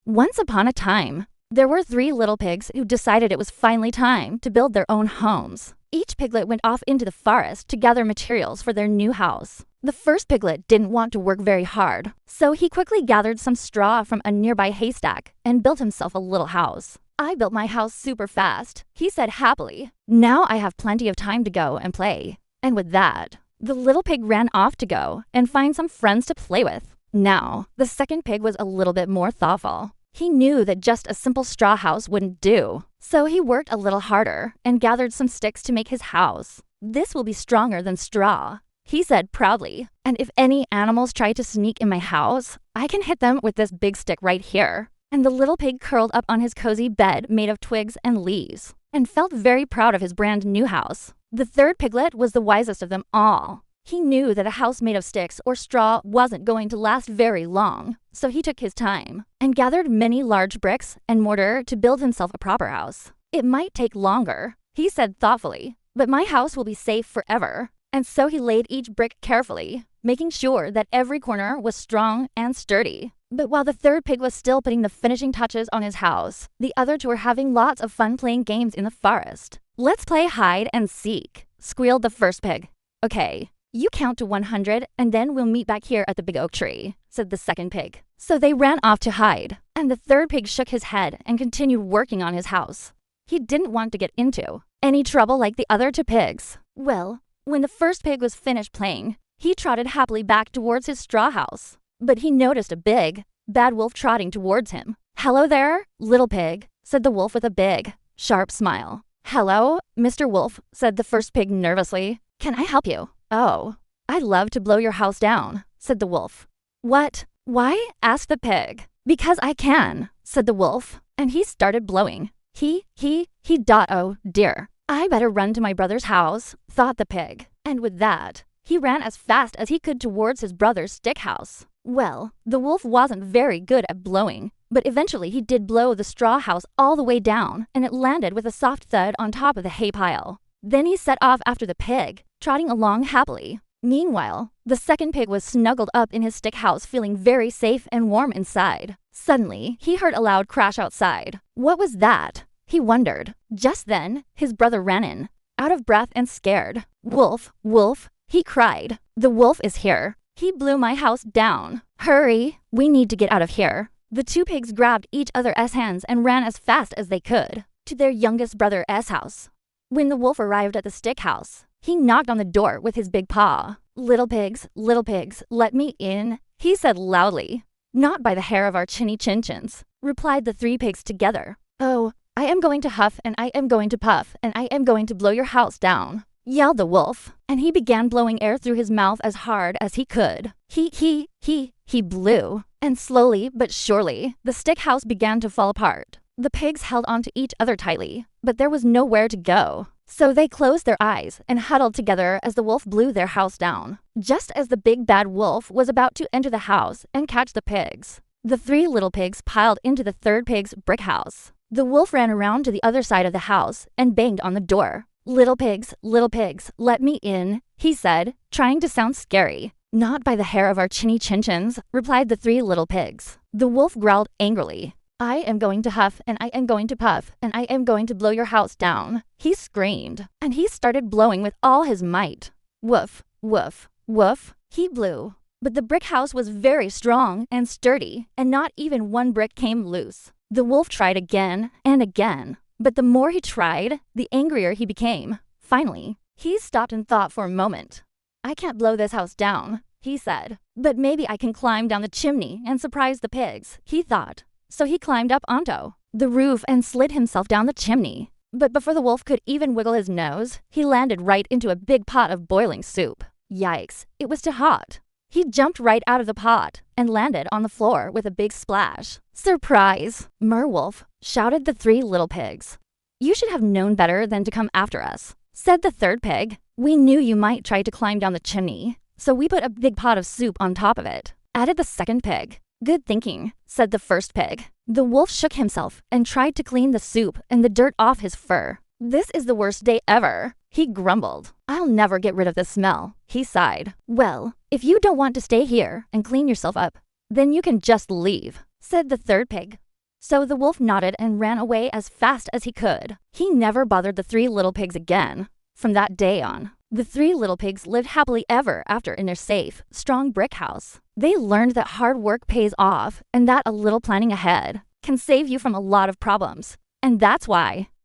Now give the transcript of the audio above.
Once upon a time, there were 3 little pigs who decided it was finally time to build their own homes. Each piglet went off into the forest to gather materials for their new house. The first piglet didn't want to work very hard, so he quickly gathered some straw from a nearby haystack and built himself a little house. "I built my house super fast," he said happily. "Now I have plenty of time to go and play." And with that, the little pig ran off to go and find some friends to play with. Now, the second pig was a little bit more thoughtful. He knew that just a simple straw house wouldn't do, so he worked a little harder and gathered some sticks to make his house. "This will be stronger than straw," he said proudly, "and if any animals try to sneak in my house, I can hit them with this big stick right here." And the little pig curled up on his cozy bed made of twigs and leaves, and felt very proud of his brand new house. The third piglet was the wisest of them all. He knew that a house made of sticks or straw wasn't going to last very long, so he took his time and gathered many large bricks and mortar to build himself a proper house. "It might take longer," he said thoughtfully, "but my house will be safe forever." And so he laid each brick carefully, making sure that every corner was strong and sturdy. But while the third pig was still putting the finishing touches on his house, the other two were having lots of fun playing games in the forest. "Let's play hide and seek," squealed the first pig. "Okay, you count to 100 and then we'll meet back here at the big oak tree," said the second pig. So they ran off to hide, and the third pig shook his head and continued working on his house. He didn't want to get into any trouble like the other two pigs. Well, when the first pig was finished playing, he trotted happily back towards his straw house. But he noticed a big, bad wolf trotting towards him. "Hello there, little pig," said the wolf with a big, sharp smile. "Hello, Mr. Wolf," said the first pig nervously. "Can I help you?" "Oh, I'd love to blow your house down," said the wolf. "What? Why?" asked the pig. "Because I can," said the wolf, and he started blowing. Oh dear. "I better run to my brother's house," thought the pig. And with that, he ran as fast as he could towards his brother's stick house. Well, the wolf wasn't very good at blowing, but eventually he did blow the straw house all the way down, and it landed with a soft thud on top of the hay pile. Then he set off after the pig, trotting along happily. Meanwhile, the second pig was snuggled up in his stick house feeling very safe and warm inside. Suddenly, he heard a loud crash outside. What was that? He wondered. Just then, his brother ran in, out of breath and scared. "Wolf, wolf," he cried. "The wolf is here. He blew my house down. Hurry, we need to get out of here." The two pigs grabbed each other's hands and ran as fast as they could to their youngest brother's house. When the wolf arrived at the stick house, he knocked on the door with his big paw. little pigs, let me in," he said loudly. "Not by the hair of our chinny chin-chins," replied the 3 pigs together. "Oh, I am going to huff and I am going to puff and I am going to blow your house down," yelled the wolf, and he began blowing air through his mouth as hard as he could. He blew, and slowly but surely, the stick house began to fall apart. The pigs held on to each other tightly, but there was nowhere to go. So they closed their eyes and huddled together as the wolf blew their house down. Just as the big bad wolf was about to enter the house and catch the pigs, the 3 little pigs piled into the third pig's brick house. The wolf ran around to the other side of the house and banged on the door. Little pigs, let me in," he said, trying to sound scary. "Not by the hair of our chinny chin-chins," replied the 3 little pigs. The wolf growled angrily. "I am going to huff and I am going to puff and I am going to blow your house down," he screamed, and he started blowing with all his might. Woof, woof, woof, he blew. But the brick house was very strong and sturdy, and not even one brick came loose. The wolf tried again and again, but the more he tried, the angrier he became. Finally, he stopped and thought for a moment. "I can't blow this house down," he said, "but maybe I can climb down the chimney and surprise the pigs," he thought. So he climbed up onto the roof and slid himself down the chimney. But before the wolf could even wiggle his nose, he landed right into a big pot of boiling soup. Yikes, it was too hot. He jumped right out of the pot and landed on the floor with a big splash. "Surprise!" Merwolf shouted the 3 little pigs. "You should have known better than to come after us," said the third pig. "We knew you might try to climb down the chimney, so we put a big pot of soup on top of it," added the second pig. "Good thinking," said the first pig. The wolf shook himself and tried to clean the soup and the dirt off his fur. "This is the worst day ever," he grumbled. "I'll never get rid of the smell," he sighed. "Well, if you don't want to stay here and clean yourself up, then you can just leave," said the third pig. So the wolf nodded and ran away as fast as he could. He never bothered the three little pigs again. From that day on, the three little pigs lived happily ever after in their safe, strong brick house. They learned that hard work pays off and that a little planning ahead can save you from a lot of problems. And that's why